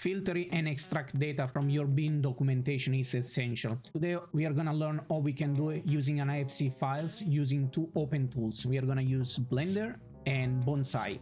Filtering and extract data from your BIM documentation is essential. Today we are gonna learn how we can do it using an IFC files using two open tools. We are gonna use Blender and Bonsai.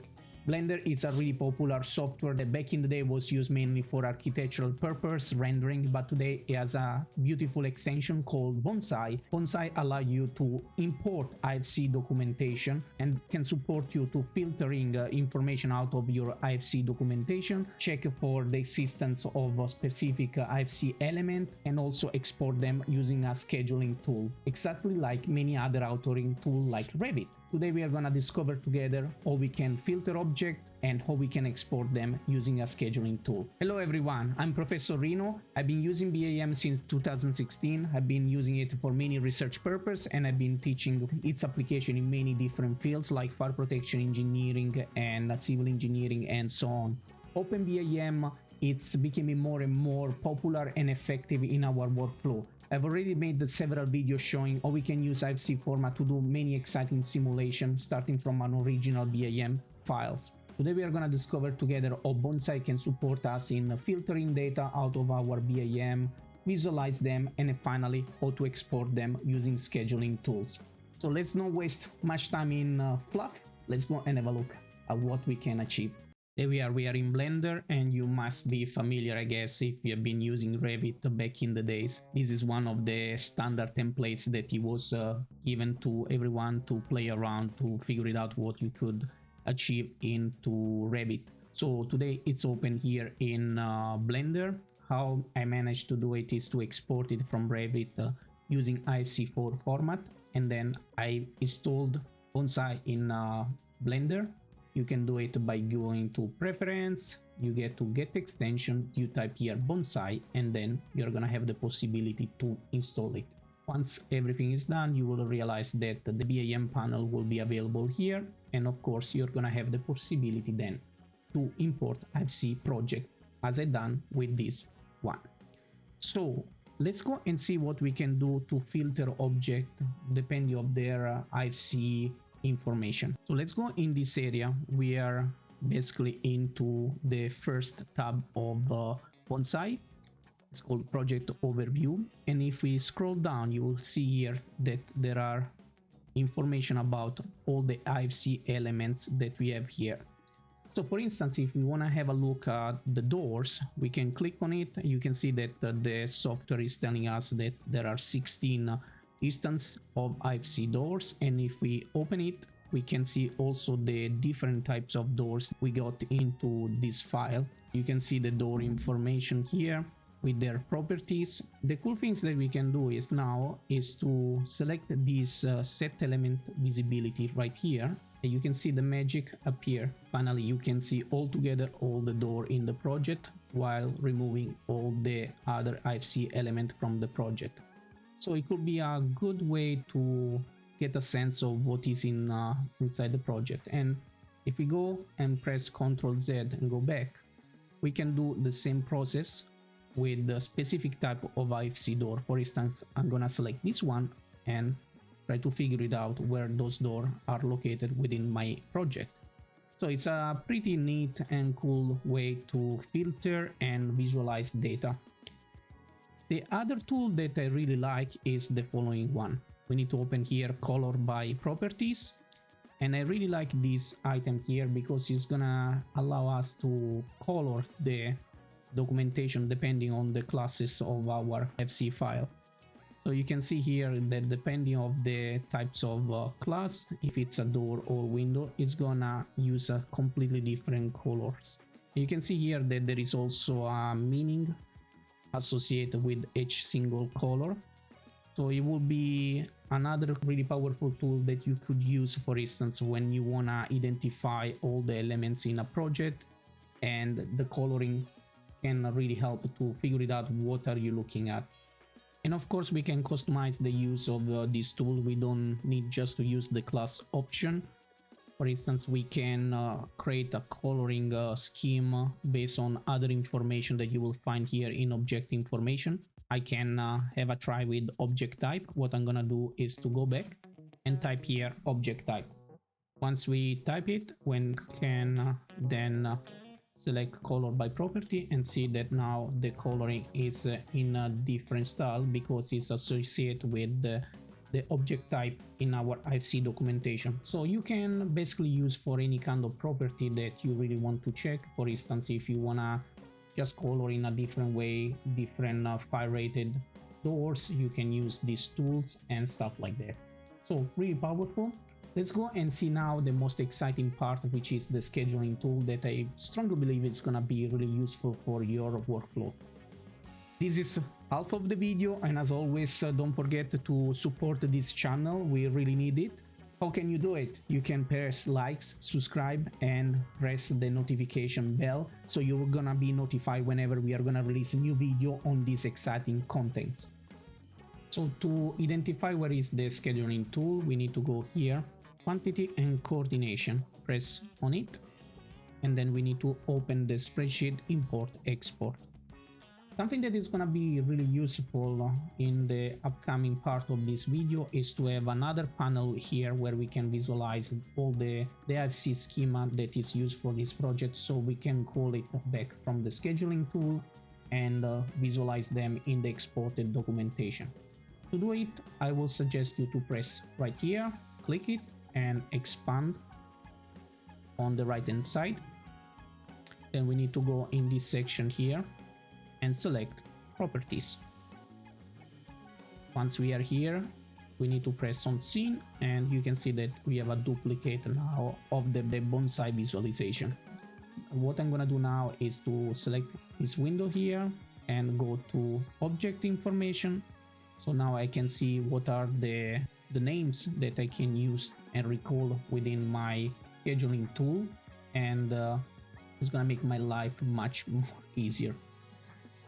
Blender is a really popular software that back in the day was used mainly for architectural purpose rendering, but today it has a beautiful extension called Bonsai. Bonsai allows you to import IFC documentation and can support you to filtering information out of your IFC documentation, check for the existence of a specific IFC element, and also export them using a scheduling tool, exactly like many other authoring tools like Revit. Today we are gonna discover together how we can filter objects and how we can export them using a scheduling tool. Hello everyone, I'm Professor Rino. I've been using BIM since 2016. I've been using it for many research purposes, and I've been teaching its application in many different fields like fire protection engineering and civil engineering and so on. OpenBIM, it's becoming more and more popular and effective in our workflow. I've already made several videos showing how we can use IFC format to do many exciting simulations starting from an original BIM files. Today we are going to discover together how Bonsai can support us in filtering data out of our BIM, visualize them, and finally how to export them using scheduling tools. So let's not waste much time in fluff. Let's go and have a look at what we can achieve. There we are in Blender, and you must be familiar, I guess, if you have been using Revit back in the days. This is one of the standard templates that it was given to everyone to play around to figure it out what you could achieve into Revit. So today it's open here in Blender. How I managed to do it is to export it from Revit using IFC4 format, and then I installed Bonsai in Blender. You can do it by going to Preference, you get to Get Extension, you type here Bonsai, and then you're gonna have the possibility to install it. Once everything is done, you will realize that the BIM panel will be available here, and of course you're gonna have the possibility then to import IFC project, as I done with this one. So let's go and see what we can do to filter object depending on their IFC information. So let's go in this area. We are basically into the first tab of Bonsai. It's called Project Overview, and if we scroll down, you will see here that there are information about all the IFC elements that we have here. So for instance, if we want to have a look at the doors, we can click on it. You can see that the software is telling us that there are 16 instances of IFC doors, and if we open it, we can see also the different types of doors we got into this file. You can see the door information here with their properties. The cool things that we can do is to select this set element visibility right here. You can see the magic appear. Finally, you can see all together all the door in the project while removing all the other IFC element from the project. So it could be a good way to get a sense of what is inside the project. And if we go and press Ctrl Z and go back, we can do the same process with a specific type of IFC door. For instance, I'm gonna select this one and try to figure it out where those doors are located within my project. So it's a pretty neat and cool way to filter and visualize data. The other tool that I really like is the following one. We need to open here color by properties, and I really like this item here because it's gonna allow us to color the documentation depending on the classes of our FC file. So you can see here that depending on the types of class, if it's a door or window, it's gonna use a completely different colors. You can see here that there is also a meaning associated with each single color. So it will be another really powerful tool that you could use, for instance, when you wanna identify all the elements in a project, and the coloring can really help to figure it out what are you looking at. And of course we can customize the use of this tool. We don't need just to use the class option. For instance, we can create a coloring scheme based on other information that you will find here in object information. I can have a try with object type. What I'm gonna do is to go back and type here object type. Once we type it, we can then select color by property and see that now the coloring is in a different style because it's associated with the object type in our IFC documentation. So you can basically use for any kind of property that you really want to check. For instance, if you wanna just color in a different way, different fire rated doors, you can use these tools and stuff like that. So really powerful. Let's go and see now the most exciting part, which is the scheduling tool that I strongly believe is gonna be really useful for your workflow. This is half of the video, and as always, don't forget to support this channel. We really need it. How can you do it? You can press likes, subscribe, and press the notification bell so you're gonna be notified whenever we are gonna release a new video on this exciting content. So to identify where is the scheduling tool, we need to go here, quantity and coordination, press on it, and then we need to open the spreadsheet, import, export. Something that is going to be really useful in the upcoming part of this video is to have another panel here where we can visualize all the IFC schema that is used for this project, so we can call it back from the scheduling tool and visualize them in the exported documentation. To do it, I will suggest you to press right here, click it and expand on the right hand side. Then we need to go in this section here and select properties. Once we are here, we need to press on scene, and you can see that we have a duplicate now of the bonsai visualization. What I'm gonna do now is to select this window here and go to object information. So now I can see what are the names that I can use and recall within my scheduling tool, and it's gonna make my life much more easier.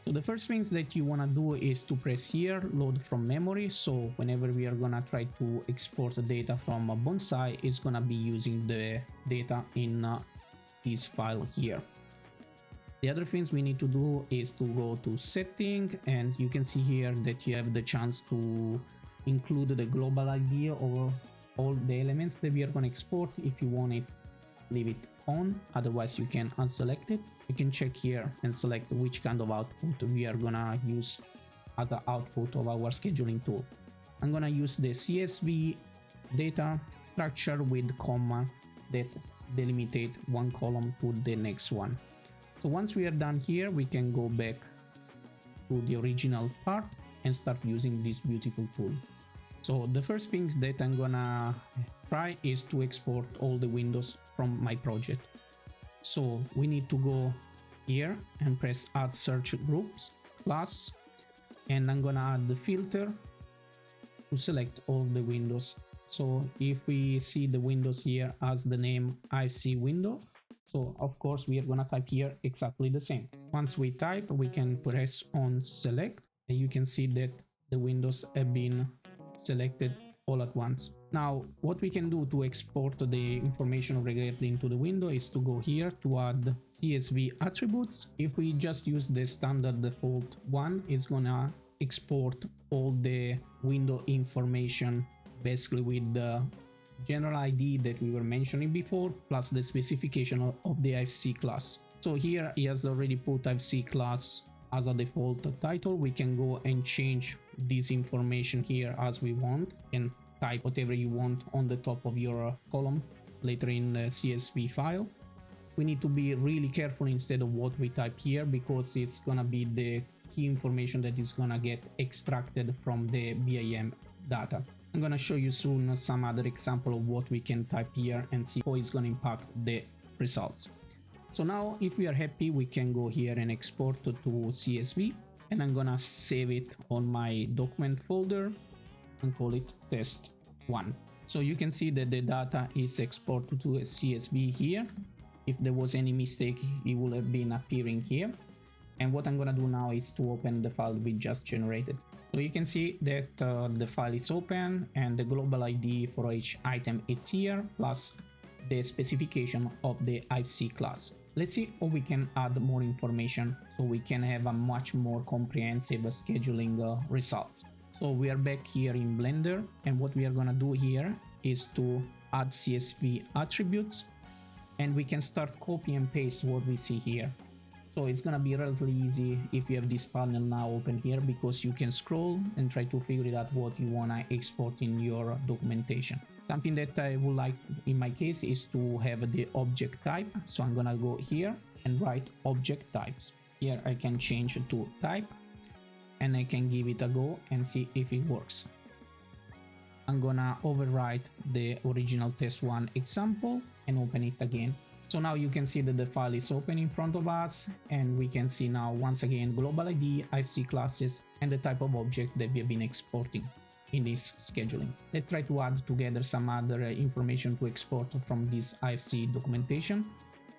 So the first things that you want to do is to press here, load from memory. So whenever we are going to try to export the data from a Bonsai, it's going to be using the data in this file here. The other things we need to do is to go to setting, and you can see here that you have the chance to include the global ID of all the elements that we are going to export. If you want it, leave it on, otherwise you can unselect it. You can check here and select which kind of output we are gonna use as the output of our scheduling tool. I'm gonna use the CSV data structure with comma that delimitate one column to the next one. So once we are done here, we can go back to the original part and start using this beautiful tool. So the first things that I'm gonna try is to export all the windows from my project. So we need to go here and press add search groups plus, and I'm gonna add the filter to select all the windows. So if we see the windows here as the name IFC window, so of course we are gonna type here exactly the same. Once we type, we can press on select, and you can see that the windows have been selected all at once. Now what we can do to export the information regarding to the window is to go here to add CSV attributes. If we just use the standard default one, it's gonna export all the window information basically with the general ID that we were mentioning before, plus the specification of the IFC class. So here he has already put IFC class as a default title. We can go and change this information here as we want, and type whatever you want on the top of your column later in the CSV file. We need to be really careful instead of what we type here, because it's gonna be the key information that is gonna get extracted from the BIM data. I'm gonna show you soon some other example of what we can type here and see how it's gonna impact the results. So now if we are happy, we can go here and export to CSV, and I'm gonna save it on my document folder and call it test1. So you can see that the data is exported to a CSV here. If there was any mistake, it will have been appearing here. And what I'm gonna do now is to open the file we just generated. So you can see that the file is open, and the global ID for each item is here, plus the specification of the IFC class. Let's see how we can add more information so we can have a much more comprehensive scheduling results. So we are back here in Blender, and what we are gonna do here is to add CSV attributes, and we can start copy and paste what we see here. So it's gonna be relatively easy if you have this panel now open here, because you can scroll and try to figure it out what you wanna export in your documentation. Something that I would like in my case is to have the object type. So I'm gonna go here and write object types. Here I can change it to type, and I can give it a go and see if it works. I'm gonna overwrite the original test1 example and open it again. So now you can see that the file is open in front of us, and we can see now once again global ID, IFC classes, and the type of object that we have been exporting in this scheduling. Let's try to add together some other information to export from this IFC documentation.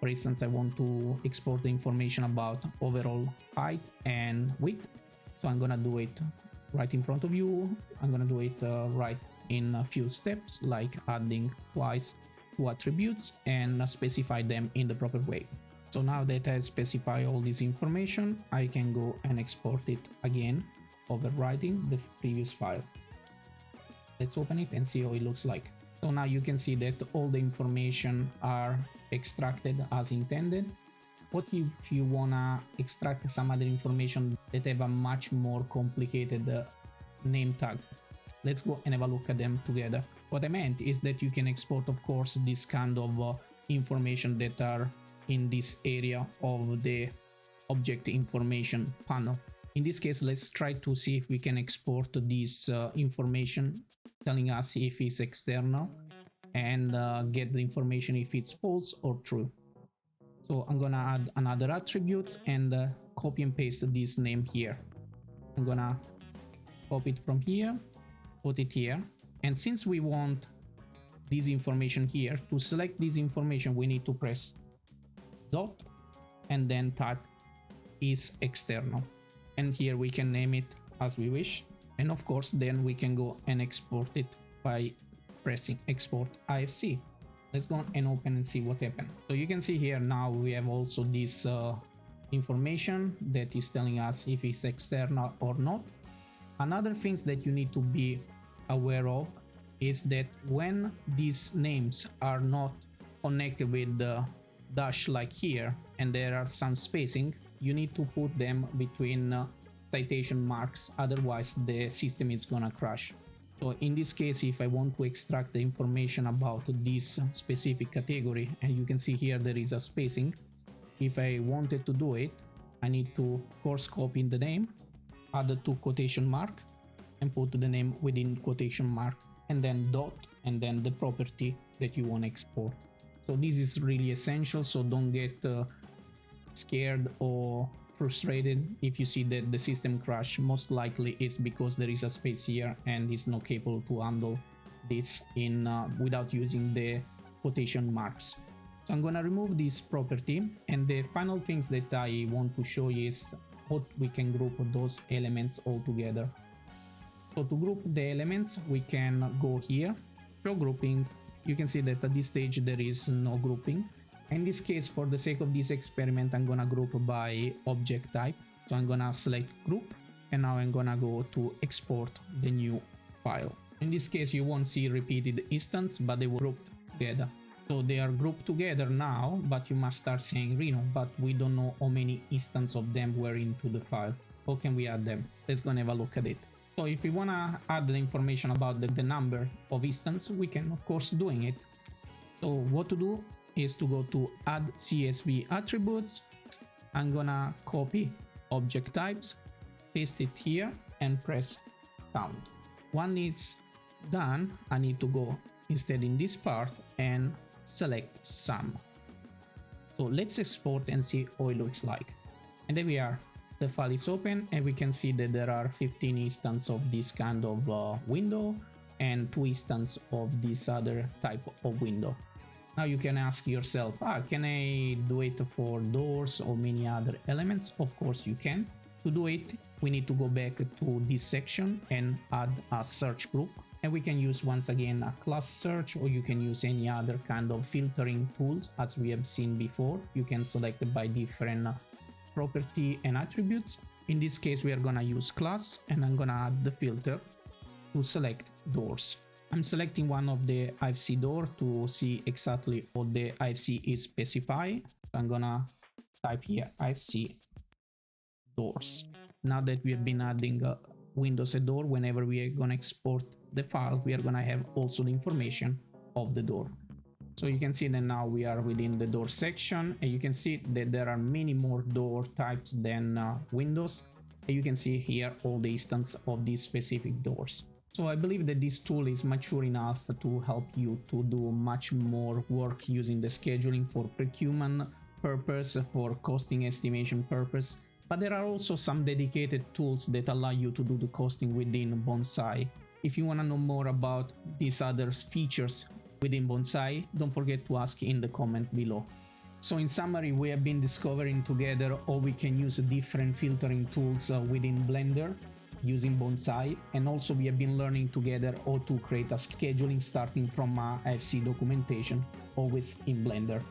For instance, I want to export the information about overall height and width. So I'm gonna do it right in front of you. I'm gonna do it right in a few steps, like adding twice two attributes and specify them in the proper way. So now that I specify all this information, I can go and export it again, overwriting the previous file. Let's open it and see how it looks like. So now you can see that all the information are extracted as intended. What if you wanna extract some other information that have a much more complicated name tag? Let's go and have a look at them together. What I meant is that you can export, of course, this kind of information that are in this area of the object information panel. In this case, let's try to see if we can export this information telling us if it's external, and get the information if it's false or true. So I'm gonna add another attribute and copy and paste this name here. I'm gonna copy it from here, put it here, and since we want this information here, to select this information we need to press dot and then type is external, and here we can name it as we wish, and of course then we can go and export it by pressing export IFC. Let's go and open and see what happened. So you can see here now we have also this information that is telling us if it's external or not. Another things that you need to be aware of is that when these names are not connected with the dash like here, and there are some spacing, you need to put them between citation marks, otherwise the system is gonna crash. So in this case, if I want to extract the information about this specific category, and you can see here there is a spacing, if I wanted to do it, I need to of course copy the name, add the two quotation mark, and put the name within quotation mark, and then dot, and then the property that you want to export. So this is really essential, so don't get scared or frustrated if you see that the system crash. Most likely it's because there is a space here and it's not capable to handle this in without using the quotation marks. So I'm gonna remove this property, and the final things that I want to show you is how we can group those elements all together. So to group the elements, we can go here, show grouping. You can see that at this stage there is no grouping. In this case, for the sake of this experiment, I'm gonna group by object type. So I'm gonna select group, and now I'm gonna go to export the new file. In this case, you won't see repeated instance, but they were grouped together. So they are grouped together now, but you must start saying Reno, but we don't know how many instances of them were into the file. How can we add them? Let's go and have a look at it. So if we wanna add the information about the number of instances, we can of course doing it. So what to do is to go to add CSV attributes. I'm gonna copy object types, paste it here, and press count. When it's done, I need to go instead in this part and select sum. So let's export and see how it looks like. And there we are. The file is open, and we can see that there are 15 instances of this kind of window and 2 instances of this other type of window. Now you can ask yourself, can I do it for doors or many other elements? Of course you can. To do it, we need to go back to this section and add a search group. And we can use once again a class search, or you can use any other kind of filtering tools as we have seen before. You can select it by different property and attributes. In this case, we are gonna use class, and I'm gonna add the filter to select doors. I'm selecting one of the IFC door to see exactly what the IFC is specified. I'm gonna type here IFC doors. Now that we have been adding Windows a door, whenever we are gonna export the file, we are gonna have also the information of the door. So you can see that now we are within the door section, and you can see that there are many more door types than windows. And you can see here all the instances of these specific doors. So I believe that this tool is mature enough to help you to do much more work using the scheduling for procurement purpose, for costing estimation purpose. But there are also some dedicated tools that allow you to do the costing within Bonsai. If you want to know more about these other features within Bonsai, don't forget to ask in the comment below. So in summary, we have been discovering together how we can use different filtering tools within Blender using Bonsai, and also we have been learning together how to create a scheduling starting from IFC documentation, always in Blender.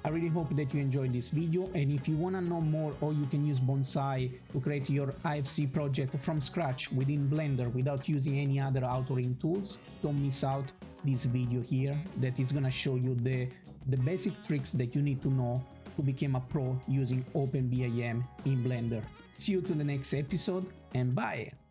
I really hope that you enjoyed this video, and if you want to know more how you can use Bonsai to create your IFC project from scratch within Blender without using any other authoring tools, don't miss out this video here that is gonna show you the basic tricks that you need to know to become a pro using OpenBIM in Blender. See you to the next episode, and bye!